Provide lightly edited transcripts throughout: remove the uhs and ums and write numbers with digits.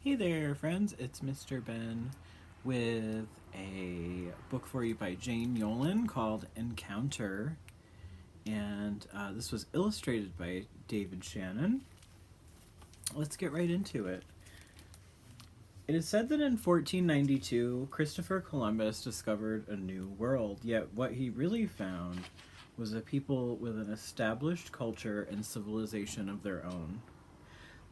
Hey there, friends. It's Mr. Ben with a book for you by Jane Yolen called Encounter. And this was illustrated by David Shannon. Let's get right into it. It is said that in 1492, Christopher Columbus discovered a new world, yet what he really found was a people with an established culture and civilization of their own.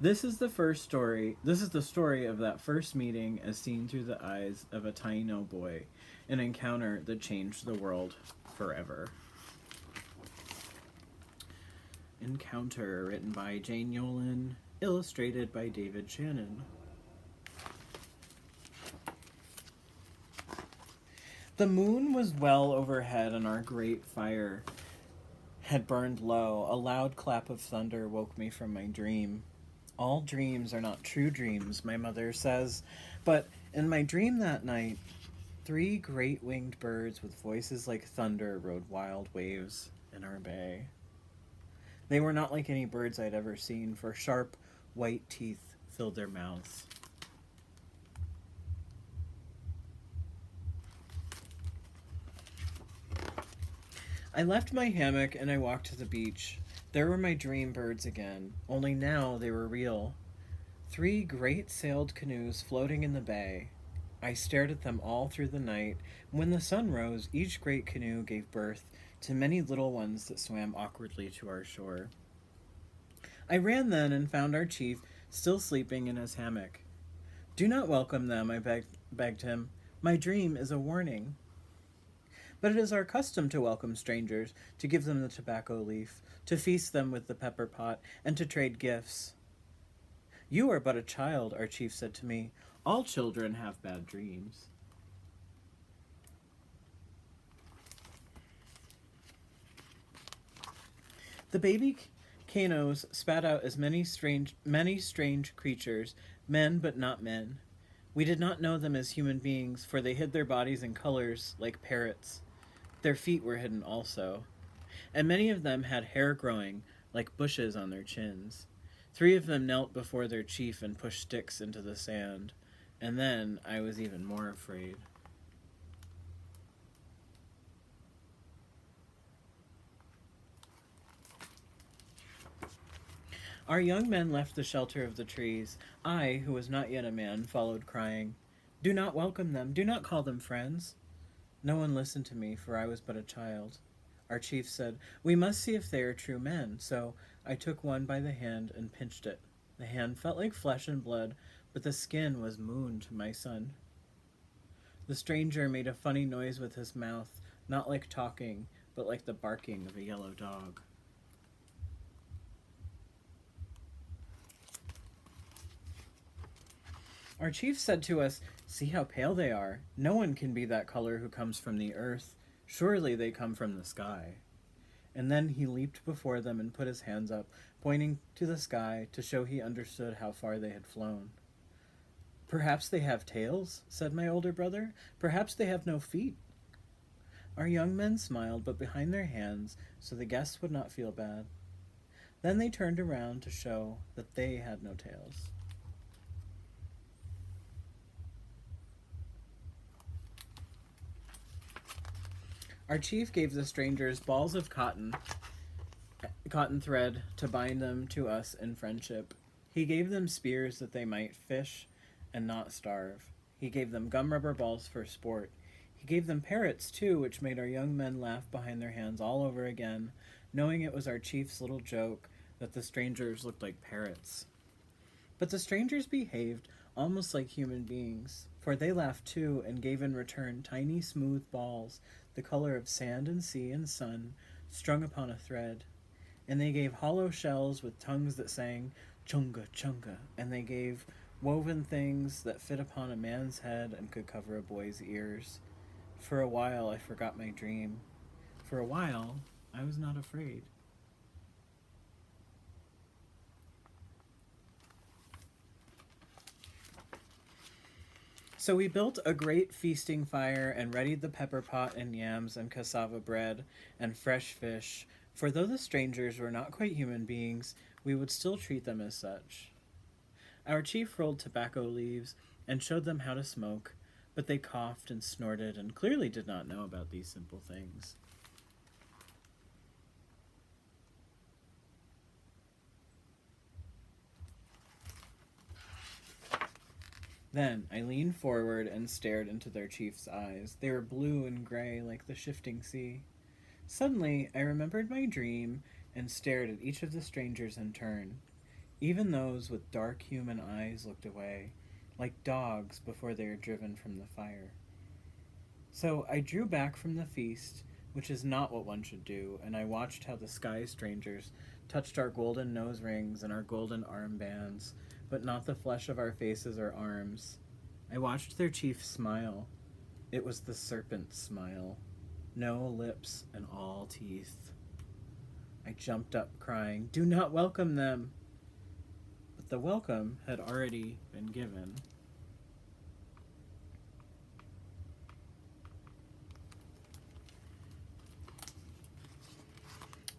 This is the first story. This is the story of that first meeting as seen through the eyes of a Taino boy, an encounter that changed the world forever. Encounter, written by Jane Yolen, illustrated by David Shannon. The moon was well overhead, and our great fire had burned low. A loud clap of thunder woke me from my dream. All dreams are not true dreams, my mother says, but in my dream that night, three great winged birds with voices like thunder rode wild waves in our bay. They were not like any birds I'd ever seen, for sharp, white teeth filled their mouths. I left my hammock and I walked to the beach. There were my dream birds again, only now they were real. Three great sailed canoes floating in the bay. I stared at them all through the night. When the sun rose, each great canoe gave birth to many little ones that swam awkwardly to our shore. I ran then and found our chief still sleeping in his hammock. Do not welcome them, I begged him. My dream is a warning. But it is our custom to welcome strangers, to give them the tobacco leaf, to feast them with the pepper pot, and to trade gifts. You are but a child, our chief said to me. All children have bad dreams. The baby Canoes spat out as many strange creatures, men but not men. We did not know them as human beings, for they hid their bodies in colors like parrots. Their feet were hidden also, and many of them had hair growing like bushes on their chins. Three of them knelt before their chief and pushed sticks into the sand, and then I was even more afraid. Our young men left the shelter of the trees. I, who was not yet a man, followed, crying, Do not welcome them, do not call them friends. No one listened to me, for I was but a child. Our chief said, We must see if they are true men. So I took one by the hand and pinched it. The hand felt like flesh and blood, but the skin was moon to my son. The stranger made a funny noise with his mouth, not like talking, but like the barking of a yellow dog. Our chief said to us, See how pale they are. No one can be that color who comes from the earth. Surely they come from the sky. And then he leaped before them and put his hands up, pointing to the sky to show he understood how far they had flown. Perhaps they have tails, said my older brother. Perhaps they have no feet. Our young men smiled, but behind their hands, so the guests would not feel bad. Then they turned around to show that they had no tails. Our chief gave the strangers balls of cotton thread to bind them to us in friendship. He gave them spears that they might fish and not starve. He gave them gum rubber balls for sport. He gave them parrots, too, which made our young men laugh behind their hands all over again, knowing it was our chief's little joke that the strangers looked like parrots. But the strangers behaved almost like human beings, for they laughed too and gave in return tiny smooth balls, the color of sand and sea and sun, strung upon a thread. And they gave hollow shells with tongues that sang chunga chunga, and they gave woven things that fit upon a man's head and could cover a boy's ears. For a while I forgot my dream. For a while I was not afraid. So we built a great feasting fire and readied the pepper pot and yams and cassava bread and fresh fish, for though the strangers were not quite human beings, we would still treat them as such. Our chief rolled tobacco leaves and showed them how to smoke, but they coughed and snorted and clearly did not know about these simple things. Then I leaned forward and stared into their chief's eyes. They were blue and gray like the shifting sea. Suddenly, I remembered my dream and stared at each of the strangers in turn. Even those with dark human eyes looked away, like dogs before they are driven from the fire. So I drew back from the feast, which is not what one should do, and I watched how the sky strangers touched our golden nose rings and our golden armbands, but not the flesh of our faces or arms. I watched their chief smile. It was the serpent smile. No lips and all teeth. I jumped up, crying, "Do not welcome them!" But the welcome had already been given.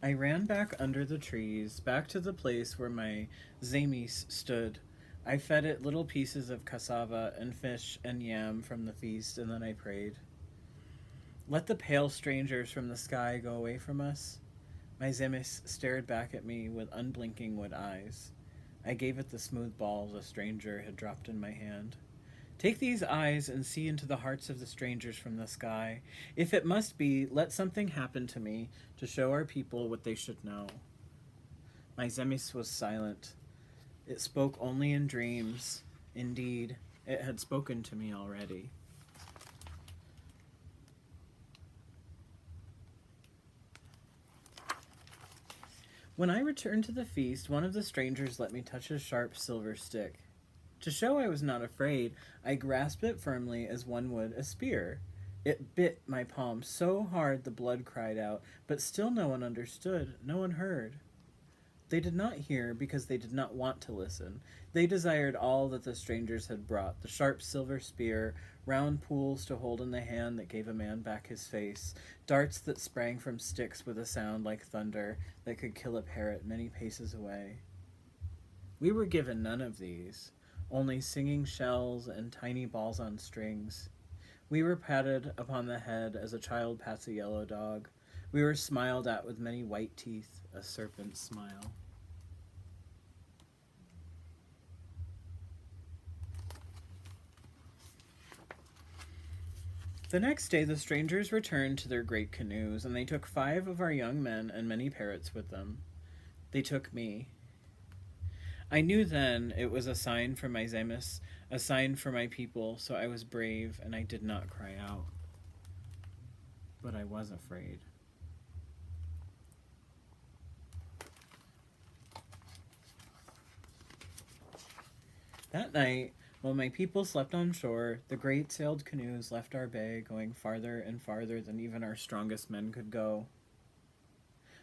I ran back under the trees, back to the place where my zamis stood. I fed it little pieces of cassava and fish and yam from the feast, and then I prayed. Let the pale strangers from the sky go away from us. My zamis stared back at me with unblinking wood eyes. I gave it the smooth ball the stranger had dropped in my hand. Take these eyes and see into the hearts of the strangers from the sky. If it must be, let something happen to me to show our people what they should know. My Zemis was silent. It spoke only in dreams. Indeed, it had spoken to me already. When I returned to the feast, one of the strangers let me touch a sharp silver stick. To show I was not afraid, I grasped it firmly as one would a spear. It bit my palm so hard the blood cried out, but still no one understood, no one heard. They did not hear because they did not want to listen. They desired all that the strangers had brought, the sharp silver spear, round pools to hold in the hand that gave a man back his face, darts that sprang from sticks with a sound like thunder that could kill a parrot many paces away. We were given none of these, only singing shells and tiny balls on strings. We were patted upon the head as a child pats a yellow dog. We were smiled at with many white teeth, a serpent's smile. The next day the strangers returned to their great canoes, and they took 5 of our young men and many parrots with them. They took me. I knew then it was a sign from my Zemis, a sign for my people, so I was brave and I did not cry out. But I was afraid. That night, while my people slept on shore, the great sailed canoes left our bay, going farther and farther than even our strongest men could go.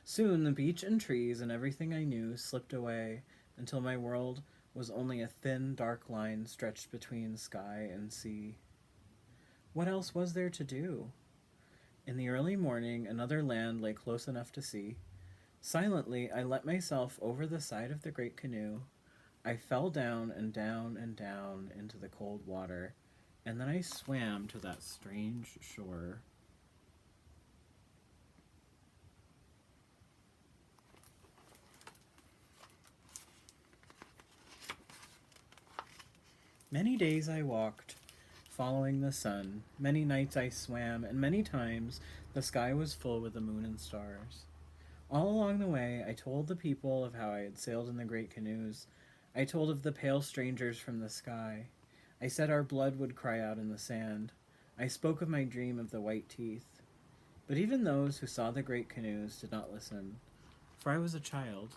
Soon the beach and trees and everything I knew slipped away, until my world was only a thin, dark line stretched between sky and sea. What else was there to do? In the early morning, another land lay close enough to see. Silently, I let myself over the side of the great canoe. I fell down and down and down into the cold water, and then I swam to that strange shore. Many days I walked, following the sun. Many nights I swam, and many times the sky was full with the moon and stars. All along the way, I told the people of how I had sailed in the great canoes. I told of the pale strangers from the sky. I said our blood would cry out in the sand. I spoke of my dream of the white teeth. But even those who saw the great canoes did not listen, for I was a child.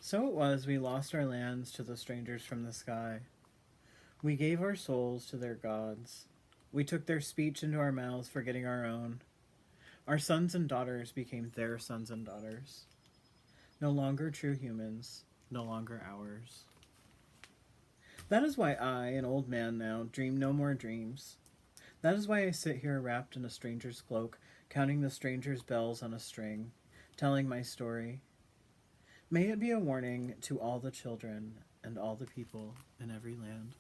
So it was we lost our lands to the strangers from the sky. We gave our souls to their gods. We took their speech into our mouths, forgetting our own. Our sons and daughters became their sons and daughters. No longer true humans, no longer ours. That is why I, an old man now, dream no more dreams. That is why I sit here wrapped in a stranger's cloak, counting the stranger's bells on a string, telling my story. May it be a warning to all the children and all the people in every land.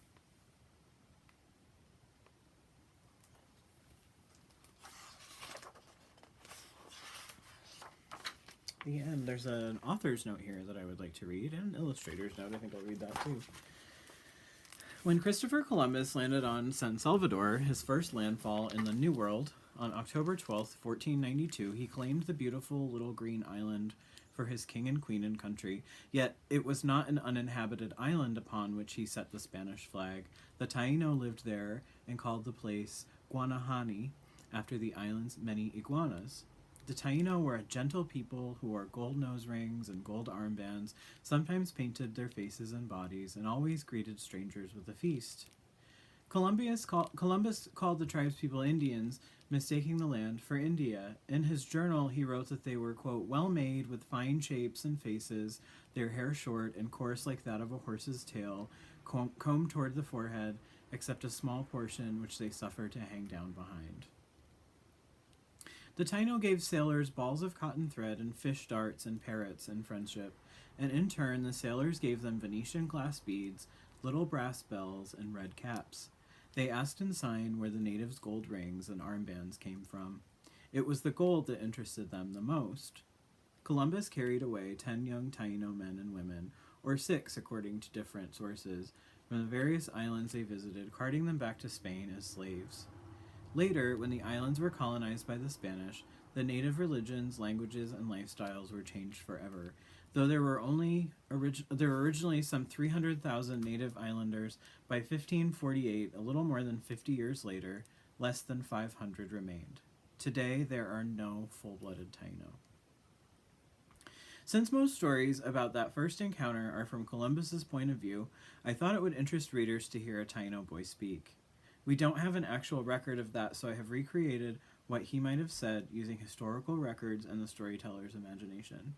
The end. There's an author's note here that I would like to read, and an illustrator's note. I think I'll read that too. When Christopher Columbus landed on San Salvador, his first landfall in the New World, on October 12th, 1492, he claimed the beautiful little green island for his king and queen and country. Yet it was not an uninhabited island upon which he set the Spanish flag. The Taino lived there and called the place Guanahani, after the island's many iguanas. The Taino were a gentle people who wore gold nose rings and gold armbands, sometimes painted their faces and bodies, and always greeted strangers with a feast. Columbus called the tribespeople Indians, mistaking the land for India. In his journal, he wrote that they were, quote, well made, with fine shapes and faces, their hair short and coarse like that of a horse's tail, combed toward the forehead, except a small portion which they suffered to hang down behind. The Taino gave sailors balls of cotton thread and fish darts and parrots in friendship, and in turn the sailors gave them Venetian glass beads, little brass bells, and red caps. They asked in sign where the natives' gold rings and armbands came from. It was the gold that interested them the most. Columbus carried away 10 young Taino men and women, or 6 according to different sources, from the various islands they visited, carting them back to Spain as slaves. Later, when the islands were colonized by the Spanish, the native religions, languages, and lifestyles were changed forever. Though there were originally some 300,000 native islanders, by 1548, a little more than 50 years later, less than 500 remained. Today, there are no full-blooded Taino. Since most stories about that first encounter are from Columbus's point of view, I thought it would interest readers to hear a Taino boy speak. We don't have an actual record of that, so I have recreated what he might have said using historical records and the storyteller's imagination.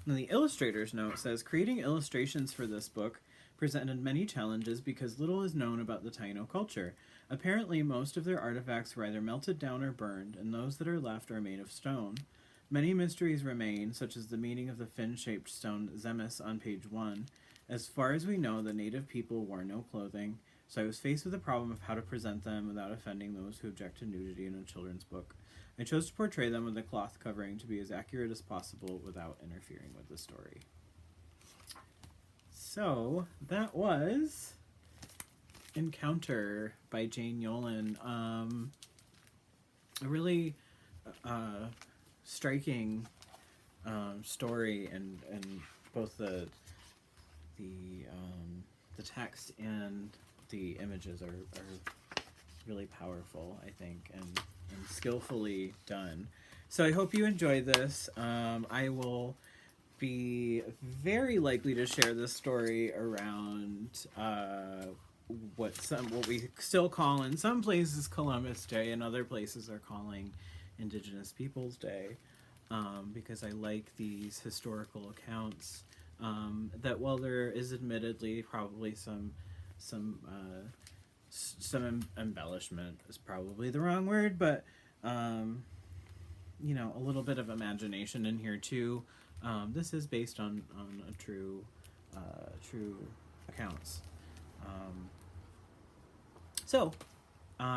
Now, the illustrator's note says, creating illustrations for this book presented many challenges because little is known about the Taino culture. Apparently, most of their artifacts were either melted down or burned, and those that are left are made of stone. Many mysteries remain, such as the meaning of the fin-shaped stone Zemis on page 1. As far as we know, the native people wore no clothing, so I was faced with the problem of how to present them without offending those who object to nudity in a children's book. I chose to portray them with a cloth covering to be as accurate as possible without interfering with the story. So, that was Encounter by Jane Yolen. A really striking story, and both the text and the images are really powerful, I think, and skillfully done. So I hope you enjoy this. I will be very likely to share this story around what we still call in some places Columbus Day, and other places are calling Indigenous Peoples Day, because I like these historical accounts. That while there is admittedly probably some embellishment is probably the wrong word, but a little bit of imagination in here too. This is based on a true accounts. So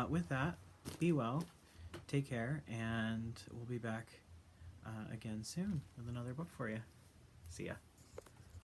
with that, be well, take care, and we'll be back again soon with another book for you. See ya.